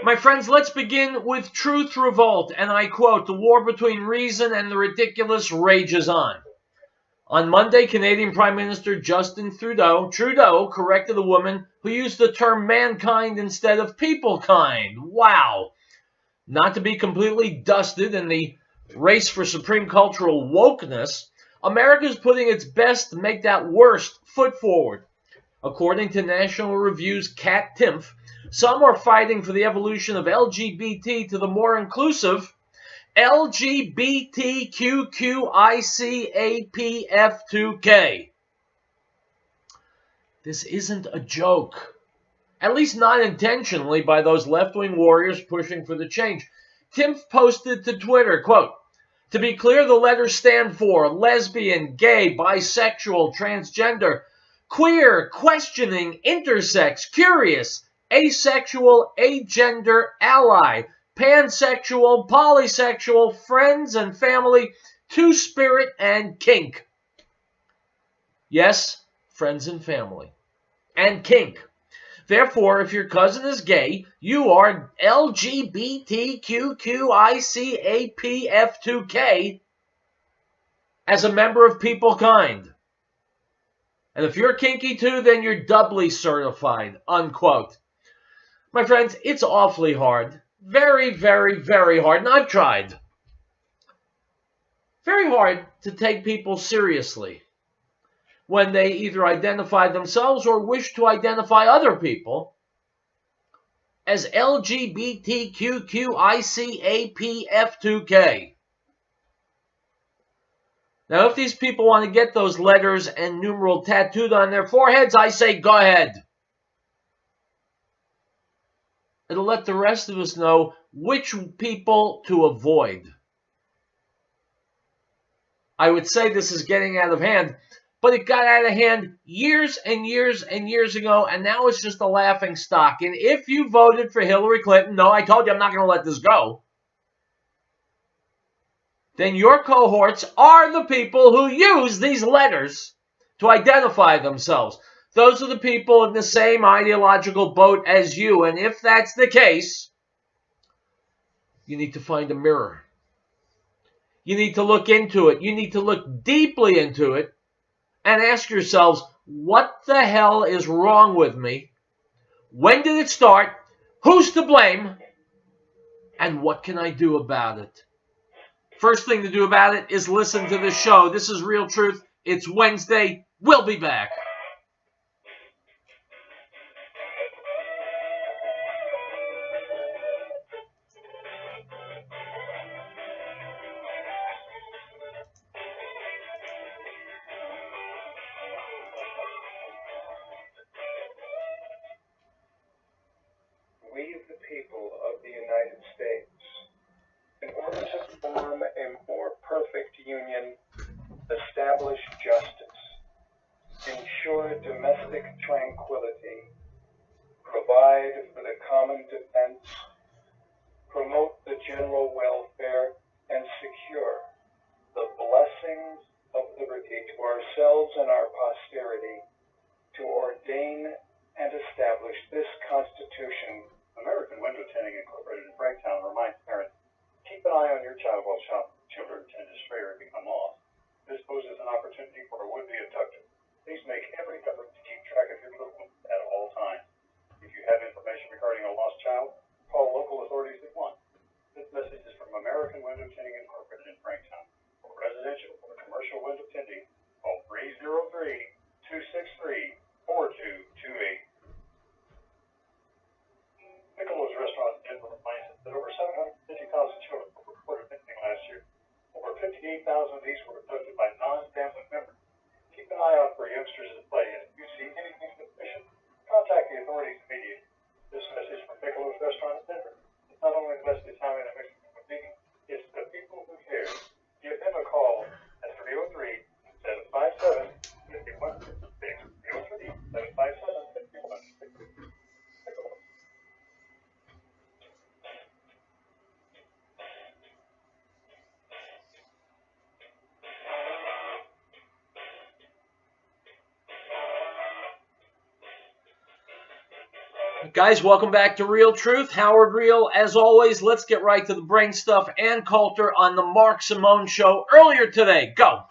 My friends, let's begin with Truth Revolt, and I quote, "The war between reason and the ridiculous rages on." On Monday, Canadian Prime Minister Justin Trudeau corrected a woman who used the term mankind instead of peoplekind. Wow. Not to be completely dusted in the race for supreme cultural wokeness, America's putting its best to make that worst foot forward. According to National Review's Kat Timpf, some are fighting for the evolution of LGBT to the more inclusive LGBTQQICAPF2K. This isn't a joke, at least not intentionally, by those left-wing warriors pushing for the change. Timpf posted to Twitter, quote, "To be clear, the letters stand for lesbian, gay, bisexual, transgender, queer, questioning, intersex, curious, asexual, agender, ally, pansexual, polysexual, friends and family, two-spirit, and kink." Yes, friends and family. And kink. Therefore, if your cousin is gay, you are LGBTQQICAPF2K as a member of peoplekind. And if you're kinky too, then you're doubly certified, unquote. My friends, it's awfully hard. Very, very, very hard. And I've tried. Very hard to take people seriously when they either identify themselves or wish to identify other people as LGBTQQICAPF2K. Now, if these people want to get those letters and numeral tattooed on their foreheads, I say go ahead. It'll let the rest of us know which people to avoid. I would say this is getting out of hand, but it got out of hand years and years and years ago, and now it's just a laughing stock. And if you voted for Hillary Clinton, no, I told you I'm not going to let this go, then your cohorts are the people who use these letters to identify themselves. Those are the people in the same ideological boat as you. And if that's the case, you need to find a mirror. You need to look into it. You need to look deeply into it and ask yourselves, what the hell is wrong with me? When did it start? Who's to blame? And what can I do about it? First thing to do about it is listen to this show. This is Riell Truth. It's Wednesday. We'll be back. We, the people of the United States, in order to form a more perfect union, establish justice, ensure domestic tranquility, provide for the common defense, promote the general welfare, and secure the blessings of liberty to ourselves and our posterity, to ordain and establish this Constitution. American Window Tinting Incorporated in Franktown reminds parents, keep an eye on your child while children tend to stray or become lost. This poses an opportunity for a would-be abductor. Please make every effort to keep track of your little one at all times. If you have information regarding a lost child, call local authorities at once. This message is from American Window Tinting Incorporated in Franktown. For residential or commercial window tinting, call 303-263-4228. Piccolo's Restaurant in Denver reminds us that over 750,000 children were reported missing last year. Over 58,000 of these were abducted by non-family members. Keep an eye out for youngsters at play, and if you see anything suspicious, contact the authorities immediately. This message from Piccolo's Restaurant in Denver. It's not only the best Italian and Mexican cuisine, it's the people who care. Give them a call at 303-757-5166. 303-757-5166. Guys, welcome back to Riell Truth. Howard Riell, as always. Let's get right to the brain stuff and culture on the Mark Simone Show earlier today. Go.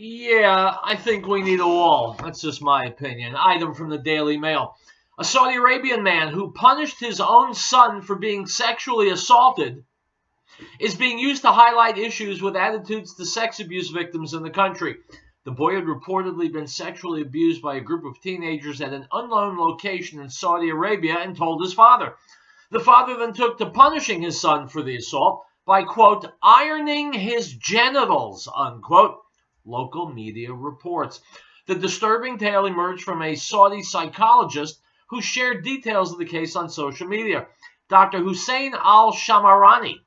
Yeah, I think we need a wall. That's just my opinion. Item from the Daily Mail. A Saudi Arabian man who punished his own son for being sexually assaulted is being used to highlight issues with attitudes to sex abuse victims in the country. The boy had reportedly been sexually abused by a group of teenagers at an unknown location in Saudi Arabia and told his father. The father then took to punishing his son for the assault by, quote, ironing his genitals, unquote, local media reports. The disturbing tale emerged from a Saudi psychologist who shared details of the case on social media. Dr. Hussein al-Shamarani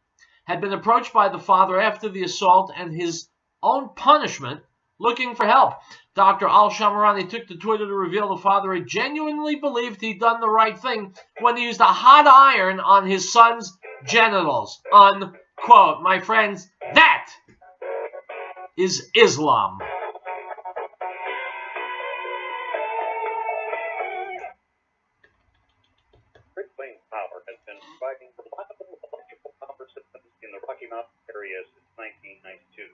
had been approached by the father after the assault and his own punishment, looking for help. Dr. al-Shamarani took to Twitter to reveal the father had genuinely believed he'd done the right thing when he used a hot iron on his son's genitals. Unquote. My friends, that is Islam. Great Plains Power has been providing reliable electrical power systems in the Rocky Mountain area since 1992.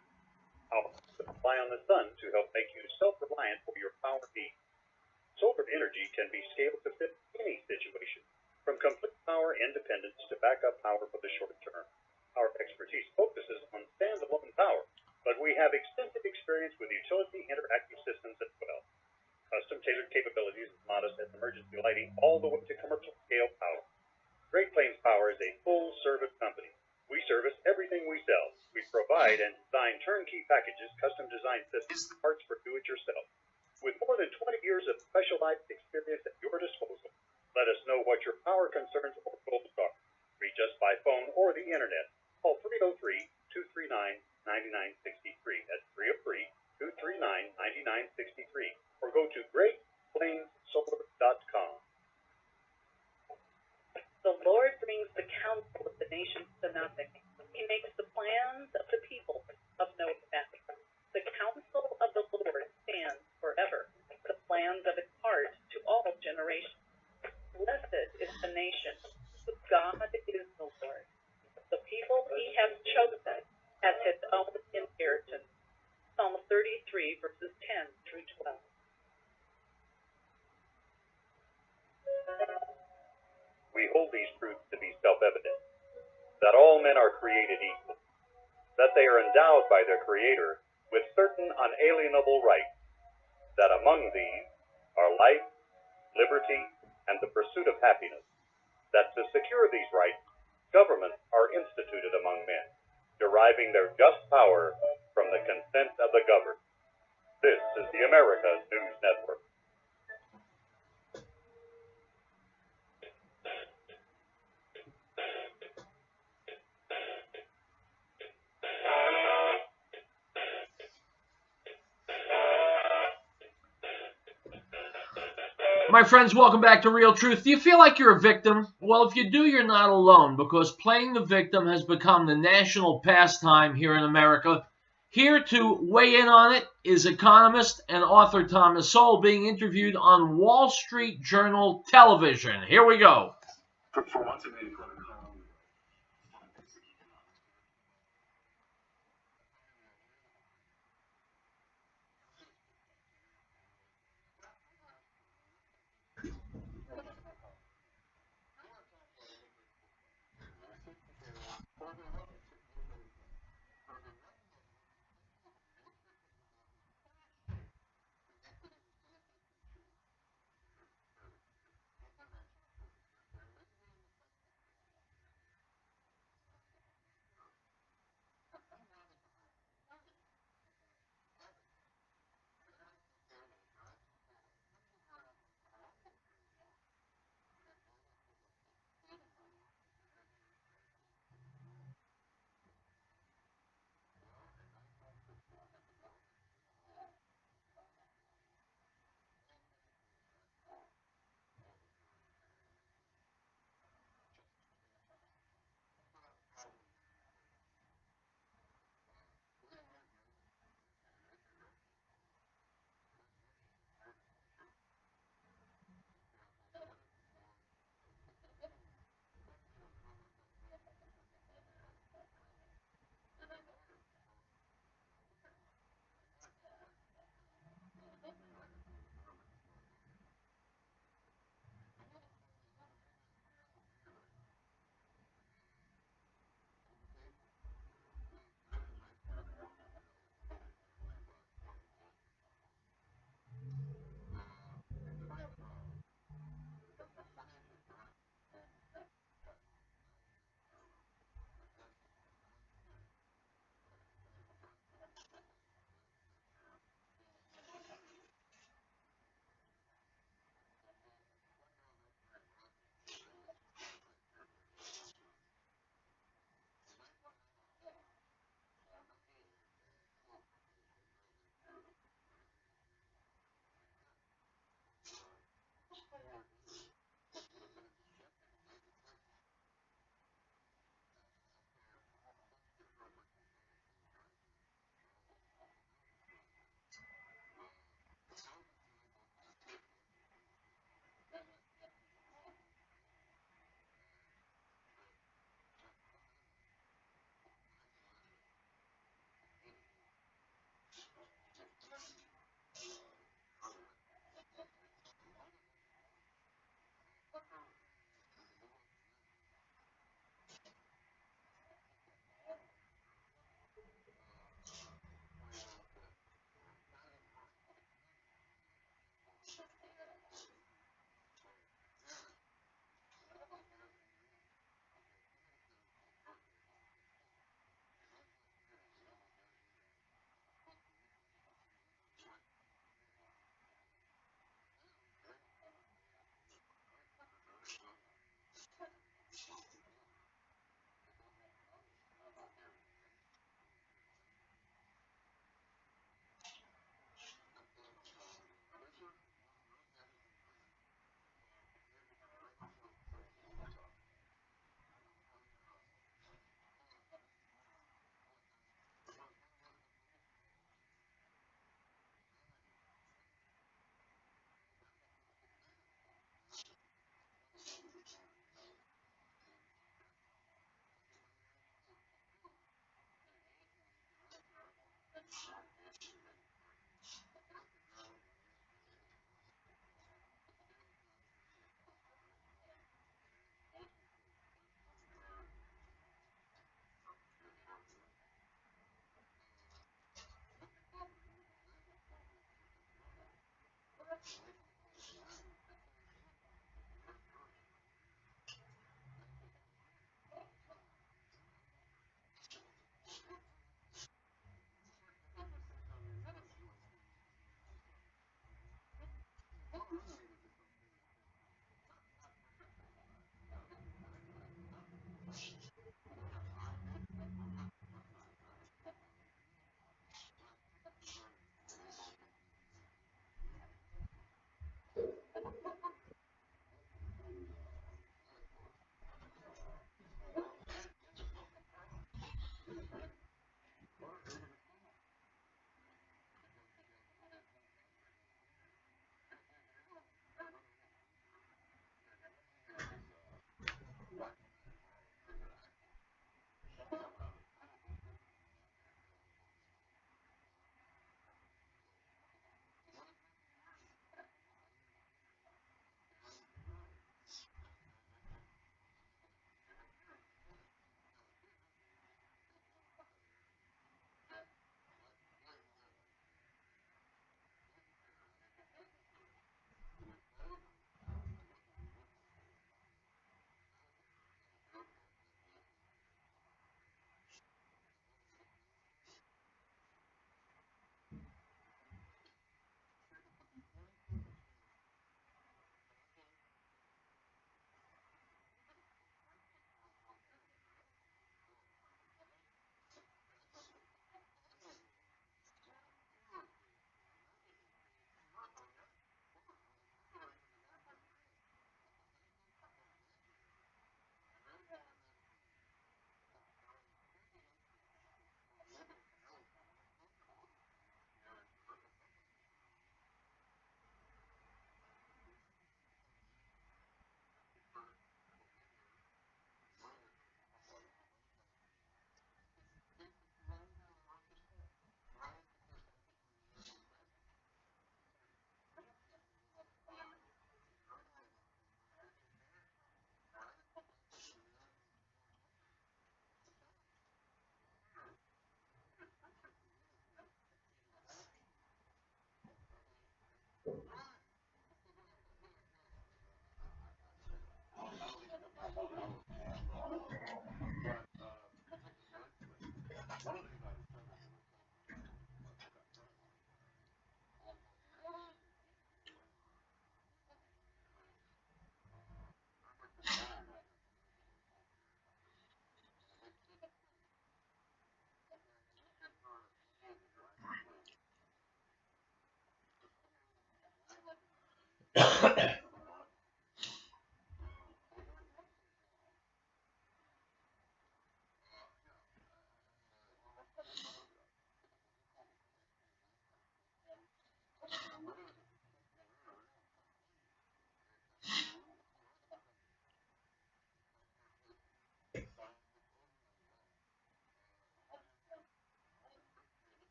Power to rely on the sun to help make you self-reliant for your power needs. Solar energy can be scaled to fit any situation, from complete power independence to backup power for the short term. Our expertise focuses on standalone power, but we have extensive experience with utility interactive systems as well. Custom-tailored capabilities as modest as emergency lighting all the way to commercial-scale power. Great Plains Power is a full-service company. We service everything we sell. We provide and design turnkey packages, custom-designed systems, and parts for do-it-yourself. With more than 20 years of specialized experience at your disposal, let us know what your power concerns or goals are. Reach us by phone or the internet. Call 303-239-9963. That's 303-239-9963. Or go to GreatPlainsSolar.com. The Lord brings the counsel of the nations to nothing. He makes the plans of the people of no effect. The counsel of the Lord stands forever, the plans of his heart to all generations. Blessed is the nation whose God is the Lord, the people he has chosen as his own inheritance. Psalm 33, verses 10 through 12. We hold these truths to be self-evident, that all men are created equal, that they are endowed by their Creator with certain unalienable rights, that among these are life, liberty, and the pursuit of happiness, that to secure these rights, governments are instituted among men, deriving their just power from the consent of the governed. This is the America News Network. My friends, welcome back to Riell Truth. Do you feel like you're a victim? Well, if you do, you're not alone, because playing the victim has become the national pastime here in America. Here to weigh in on it is economist and author Thomas Sowell being interviewed on Wall Street Journal television. Here we go. For once in April,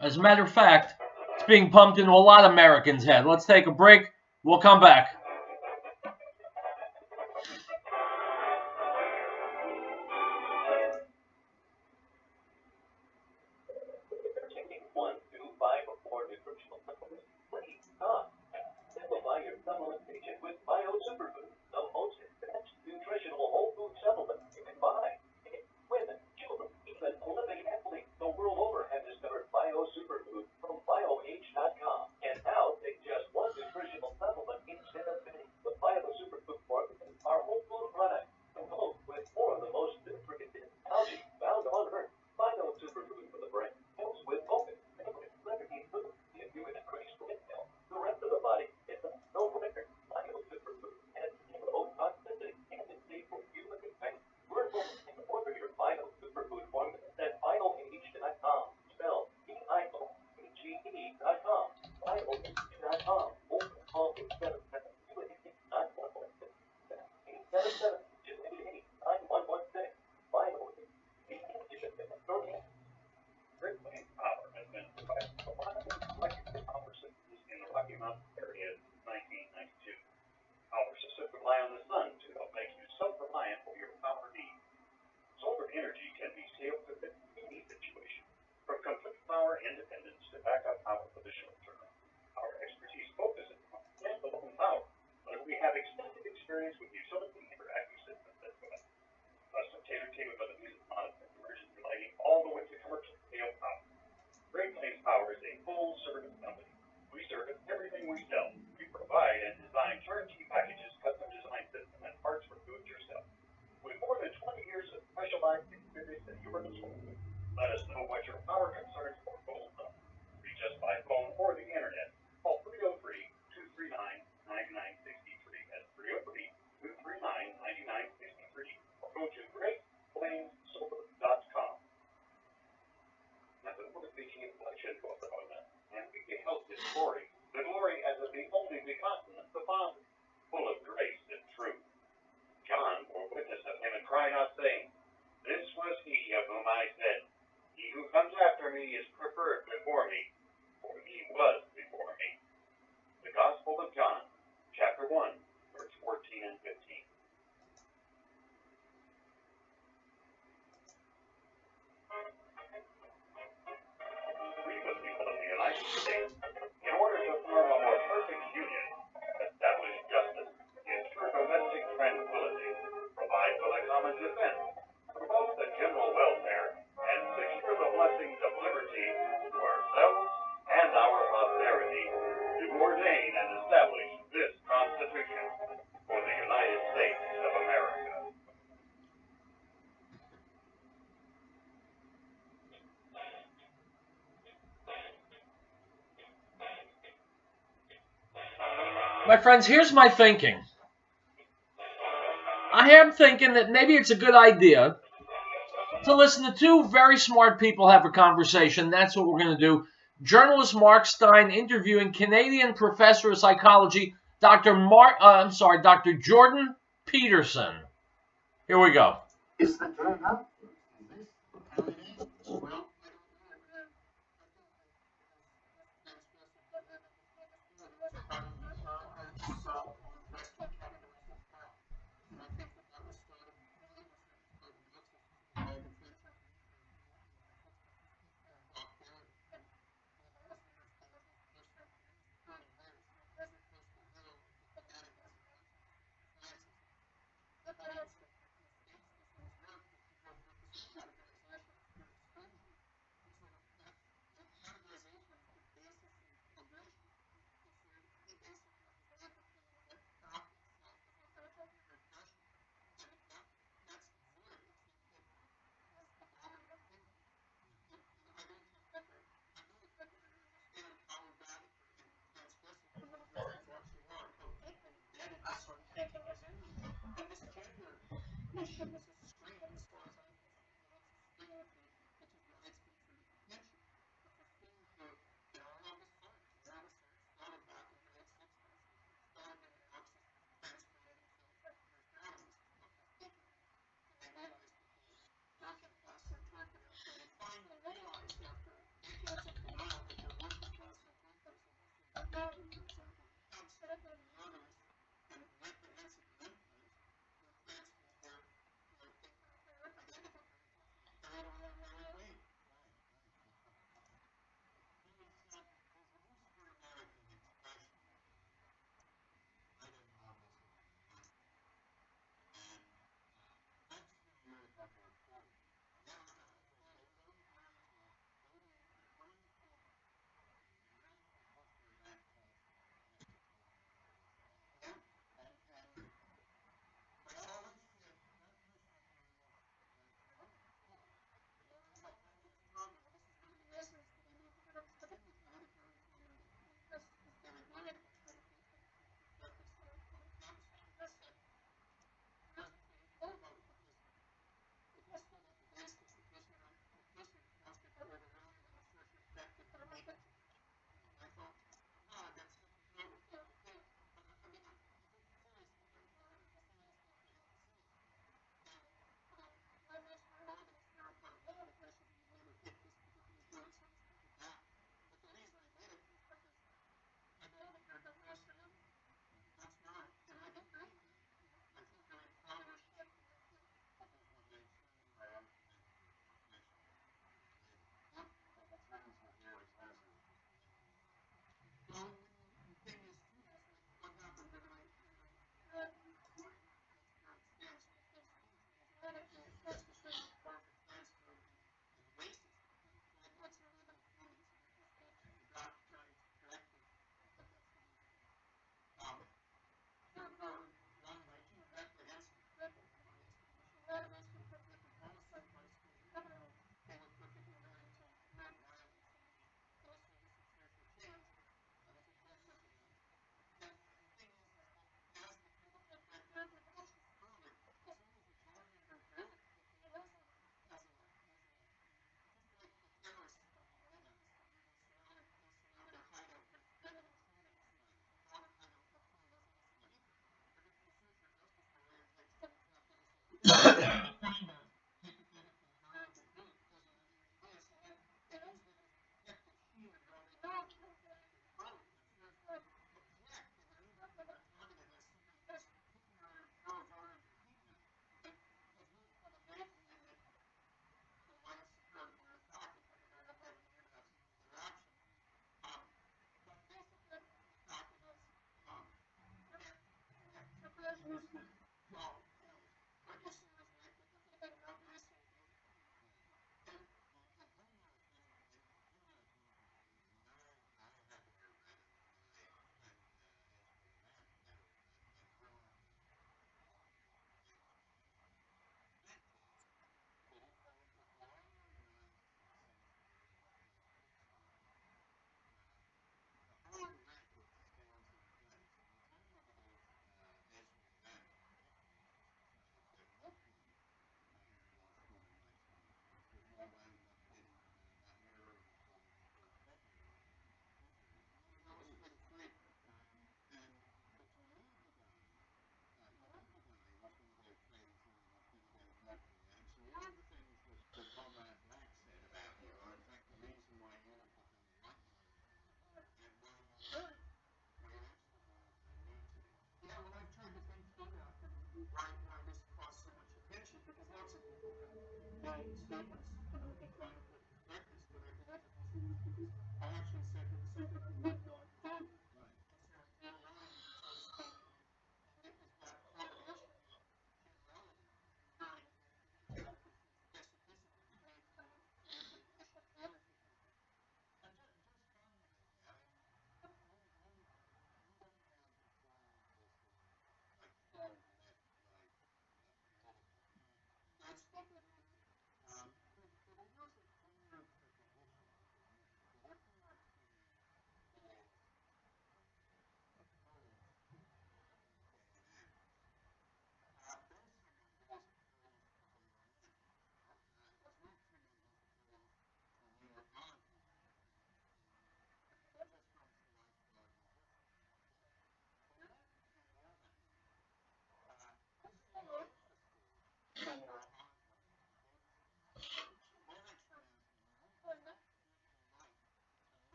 As a matter of fact, it's being pumped into a lot of Americans' head. Let's take a break. We'll come back. Taking 1, 2, 5, or 4 nutritional supplements, please stop. Simplify your supplement agent with Bio Superfood, the most advanced nutritional whole food supplement you can buy. Women, children, even Olympic athletes the world over have discovered Bio Superfood from BioH.com. And now take just 1 nutritional supplement instead of many. The Bio Superfood formulas are whole food products, composed with 4 of the most nutritive algae found on Earth. Bio Superfood for the brain helps with focus, memory, liberty, food. If you increase brain health, the rest of the body is a no-brainer. Bio Superfood has zero toxicity and is safe for human consumption. Learn more and order your Bio Superfood formula at BioH.com. Spelled BioHE.com. BioH.com. Or call 877-877-877. Just 888-9116. BioH. Great Plains Power has been providing reliable electrical power systems in the Rocky Mountain area since 1992. Power systems rely on the sun to help make you self-reliant for your power needs. Solar energy can be scaled to fit any situation, from complete power independence to backup power for the short term. Our expertise focuses on standalone power, but we have extensive experience with utility interactive systems as well. Custom tailored capabilities of monitoring emergency lighting all the way to commercial scale power. Great Plains Power is a full service company. We service everything we sell. We provide and design turnkey packages, custom design system, and parts for do-it-yourself. With more than 20 years of specialized experience at your disposal, let us know what your power concerns or goals are. Reach us by phone or the internet. Call 303-239-9963 at 303-239-9963 or go to GreatPlainsSolar.com. Now, the word became bloodshed for the moment, and we beheld his glory, the glory as of the only begotten of the Father, full of grace and truth. John bore witness of him and cried out, saying, This was he of whom I said, He who comes after me is preferred before me, for he was before me. The Gospel of John, chapter 1, verse 14 and 15. We, the people of the United States, in order to form a more perfect union, establish justice, ensure domestic tranquility, provide for the common defense, promote the general welfare, and secure the blessings of liberty to ourselves and our posterity, do ordain and establish this Constitution for the United States of America. My friends, here's my thinking. I am thinking that maybe it's a good idea to listen to 2 very smart people have a conversation. That's what we're going to do. Journalist Mark Stein interviewing Canadian professor of psychology, Dr. Jordan Peterson. Here we go. Is the journal?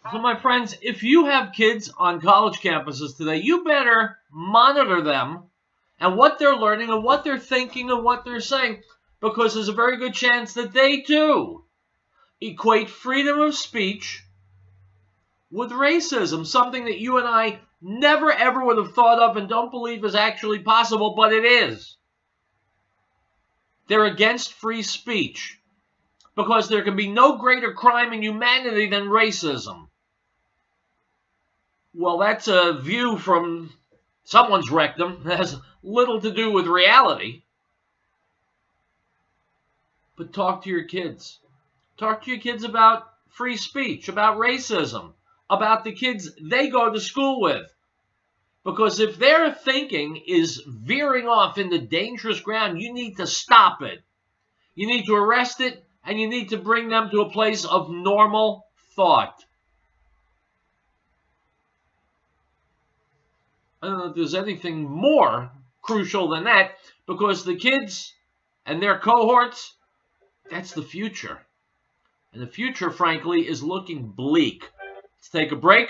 So, my friends, if you have kids on college campuses today, you better monitor them and what they're learning and what they're thinking and what they're saying, because there's a very good chance that they too equate freedom of speech with racism, something that you and I never ever would have thought of and don't believe is actually possible, but it is. They're against free speech because there can be no greater crime in humanity than racism. Well, that's a view from someone's rectum that has little to do with reality. But talk to your kids. Talk to your kids about free speech, about racism, about the kids they go to school with. Because if their thinking is veering off into dangerous ground, you need to stop it. You need to arrest it, and you need to bring them to a place of normal thought. I don't know if there's anything more crucial than that, because the kids and their cohorts, that's the future. And the future, frankly, is looking bleak. Let's take a break.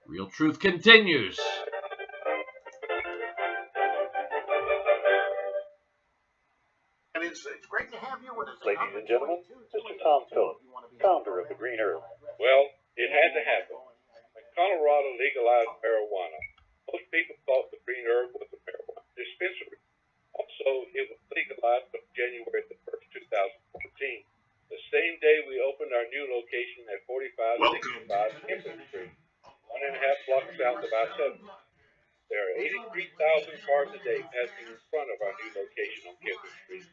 Real Truth continues. And it's great to have you with us. Ladies and gentlemen, Mr. Tom Phillips, founder of the Green Herb. Well, it had to happen. When Colorado legalized marijuana, most people thought the Green Herb was a marijuana dispensary. Also, it was legalized on January the 1st, 2014. The same day we opened our new location at 4565 Kempton Street, 1.5 blocks south of I-70. There are 83,000 cars a day passing in front of our new location on Kempton Street,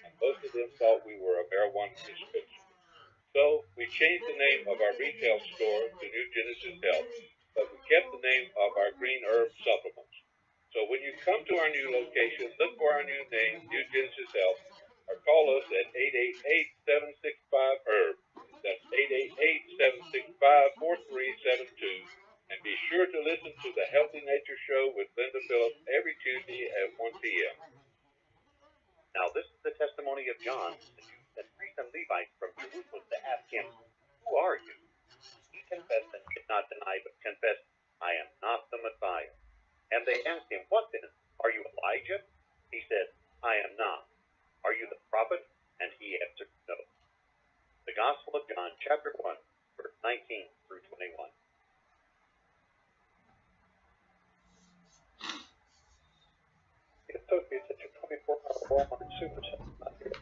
and most of them thought we were a marijuana dispensary. So we changed the name of our retail store to New Genesis Health, but we kept the name of our Green Herb Supplements. So when you come to our new location, look for our new name, New Genesis Health, or call us at 888-765-HERB. That's 888-765-4372. And be sure to listen to the Healthy Nature Show with Linda Phillips every Tuesday at 1 p.m. Now this is the testimony of John, the Jews and priests and Levites from Jerusalem, to ask him, "Who are you?" He confessed and did not deny, but confessed, "I am not the Messiah." And they asked him, "What then? Are you Elijah?" He said, "I am not." "Are you the prophet?" And he answered, "No." The Gospel of John, chapter 1, verse 19 through 21. The associates at your 24-hour Walmart Supercenter not here.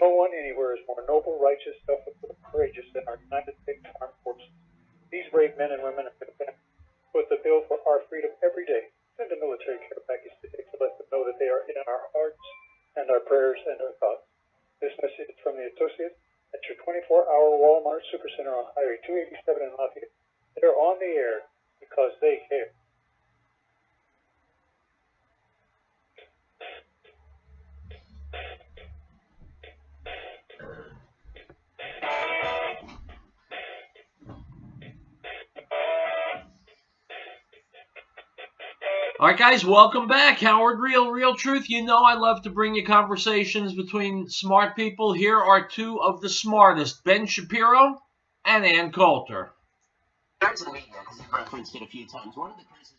No one anywhere is more noble, righteous, selfless, and courageous than our United States Armed Forces. These brave men and women have been put the bill for our freedom every day. Send a military care package today to let them know that they are in our hearts and our prayers and our thoughts. This message is from the associates at your 24-hour Walmart Supercenter on Highway 287 in Lafayette. They're on the air because they care. All right, guys, welcome back. Howard Riell, Real Truth. You know I love to bring you conversations between smart people. Here are two of the smartest, Ben Shapiro and Ann Coulter. There's the media, because you've referenced it a few times. One of the criticisms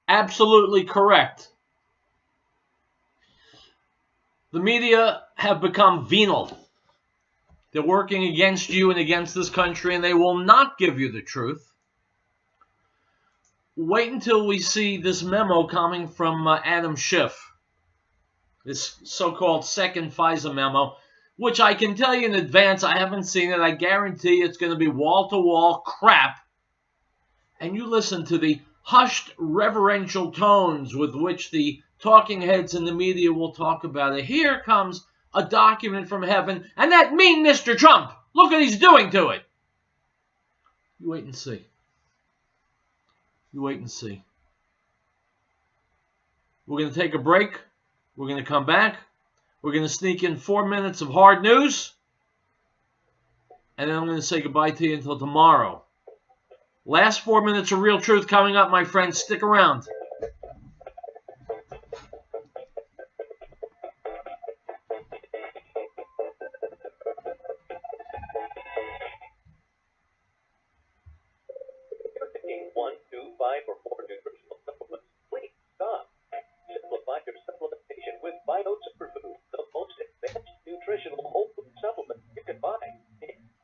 absolutely correct. The media have become venal. They're working against you and against this country, and they will not give you the truth. Wait until we see this memo coming from Adam Schiff, this so-called second FISA memo, which I can tell you in advance, I haven't seen it. I guarantee it's going to be wall-to-wall crap. And you listen to the hushed, reverential tones with which the talking heads in the media will talk about it. Here comes a document from heaven, and that mean Mr. Trump, look what he's doing to it. You wait and see. You wait and see. We're going to take a break. We're going to come back. We're going to sneak in 4 minutes of hard news. And then I'm going to say goodbye to you until tomorrow. Last 4 minutes of Riell Truth coming up, my friends. Stick around. You're taking 1, 2, 5, or 4 nutritional supplements. Please stop. Simplify your supplementation with Bio Superfood, the most advanced nutritional whole food supplement you can buy.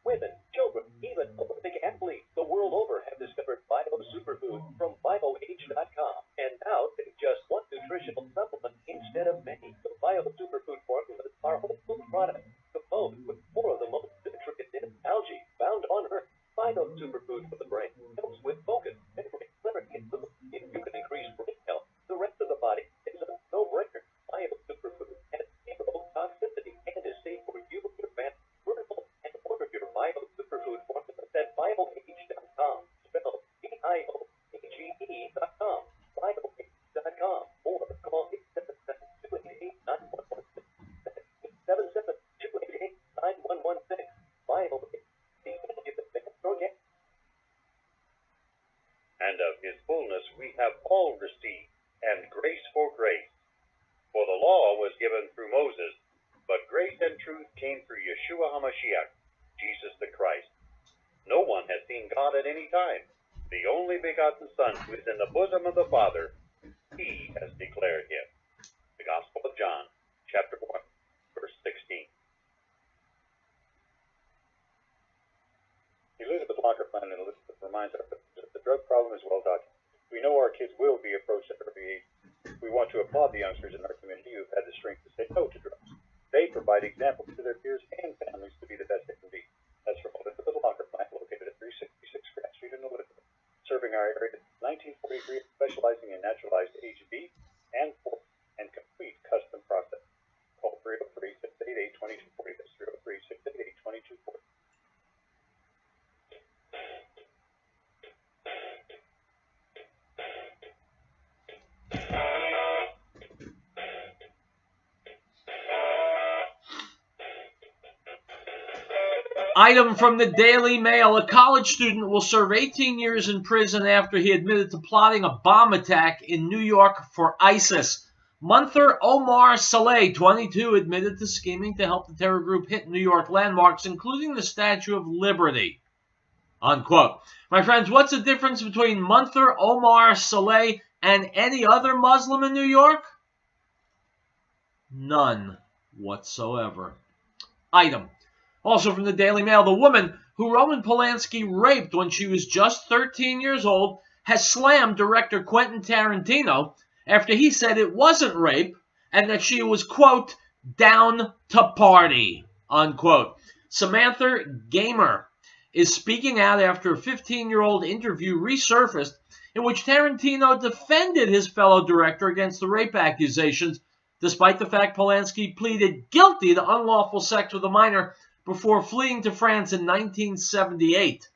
Women, children, even Olympic athletes the world over have discovered Bio Superfood from BioH.com. And now they just one nutritional supplement instead of many. The Bio Superfood formulas are whole food products composed with 4 of the most nutrient-dense algae found on Earth. Bio Superfood for the brain helps with focus, memory, clarity, and mood. If you can increase brain health, the rest of the body is a no-brainer. Bio Superfood has zero toxicity and is safe for you and your family. And order your Bio Superfood formulas at BioH.com. Spelled BIOAGE.com. BioH.com. Or call 877-288-9116. 877-288-9116. BioH. And of his fullness we have all received, and grace for grace. For the law was given through Moses, but grace and truth came through Yeshua HaMashiach, Jesus the Christ. No one has seen God at any time. The only begotten Son, who is in the bosom of the Father, he has declared him. The Gospel of John, chapter 1, verse 16. Elizabeth Locker Plan and Elizabeth reminds us that the drug problem is well documented. We know our kids will be approached at early age. We want to applaud the youngsters in our community who have had the strength to say no to drugs. They provide examples to their peers and families to be the best they can be. That's from Elizabeth Locker Plant, located at 366 Grant Street in Elizabeth, serving our area since 1943, specializing in naturalized H&B and pork and complete custom process. Call 303-688-2240. That's 303-688-2240. Item from the Daily Mail. A college student will serve 18 years in prison after he admitted to plotting a bomb attack in New York for ISIS. Munther Omar Saleh, 22, admitted to scheming to help the terror group hit New York landmarks, including the Statue of Liberty. Unquote. My friends, what's the difference between Munther Omar Saleh and any other Muslim in New York? None whatsoever. Item. Also from the Daily Mail, the woman who Roman Polanski raped when she was just 13 years old has slammed director Quentin Tarantino after he said it wasn't rape and that she was, quote, down to party, unquote. Samantha Gamer is speaking out after a 15-year-old interview resurfaced in which Tarantino defended his fellow director against the rape accusations, despite the fact Polanski pleaded guilty to unlawful sex with a minor before fleeing to France in 1978.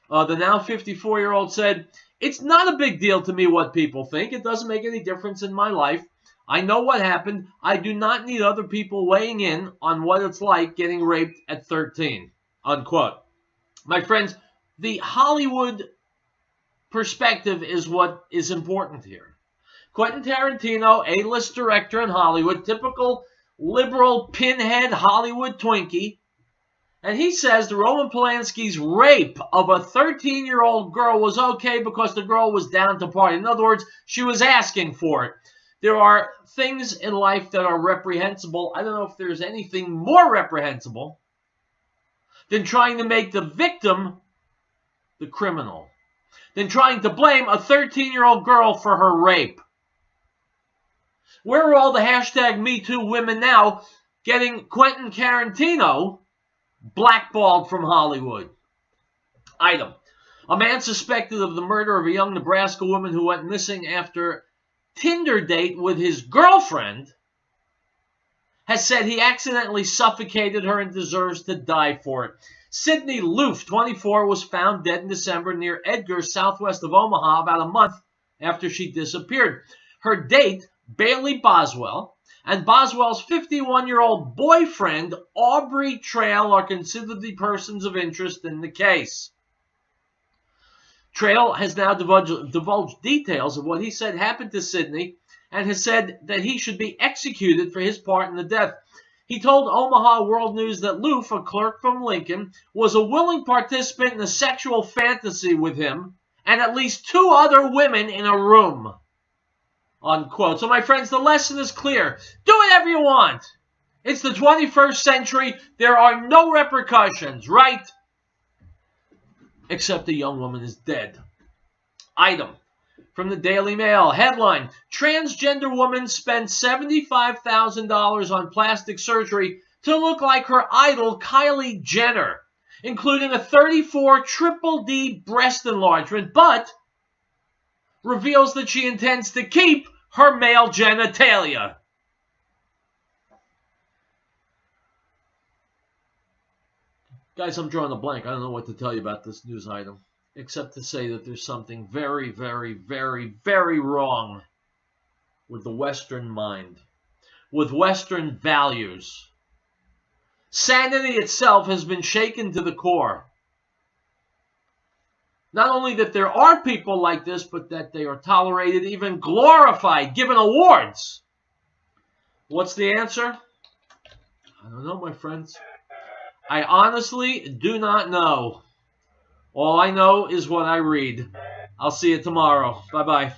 The now 54-year-old said, "It's not a big deal to me what people think. It doesn't make any difference in my life. I know what happened. I do not need other people weighing in on what it's like getting raped at 13, unquote. My friends, the Hollywood perspective is what is important here. Quentin Tarantino, A-list director in Hollywood, typical liberal pinhead Hollywood Twinkie, And he says the Roman Polanski's rape of a 13-year-old girl was okay because the girl was down to party. In other words, she was asking for it. There are things in life that are reprehensible. I don't know if there's anything more reprehensible than trying to make the victim the criminal, than trying to blame a 13-year-old girl for her rape. Where are all the hashtag #MeToo women now getting Quentin Tarantino blackballed from Hollywood? Item. A man suspected of the murder of a young Nebraska woman who went missing after Tinder date with his girlfriend has said he accidentally suffocated her and deserves to die for it. Sydney Loof, 24, was found dead in December near Edgar, southwest of Omaha, about a month after she disappeared. Her date, Bailey Boswell, and Boswell's 51-year-old boyfriend, Aubrey Trail, are considered the persons of interest in the case. Trail has now divulged details of what he said happened to Sydney and has said that he should be executed for his part in the death. He told Omaha World News that Loof, a clerk from Lincoln, was a willing participant in a sexual fantasy with him and at least 2 other women in a room. Unquote. So, my friends, the lesson is clear. Do whatever you want. It's the 21st century. There are no repercussions, right? Except the young woman is dead. Item. From the Daily Mail. Headline. Transgender woman spent $75,000 on plastic surgery to look like her idol Kylie Jenner, including a 34 triple D breast enlargement, but reveals that she intends to keep her male genitalia. Guys, I'm drawing a blank. I don't know what to tell you about this news item, except to say that there's something very, very, very, very wrong with the Western mind, with Western values. Sanity itself has been shaken to the core. Not only that there are people like this, but that they are tolerated, even glorified, given awards. What's the answer? I don't know, my friends. I honestly do not know. All I know is what I read. I'll see you tomorrow. Bye-bye.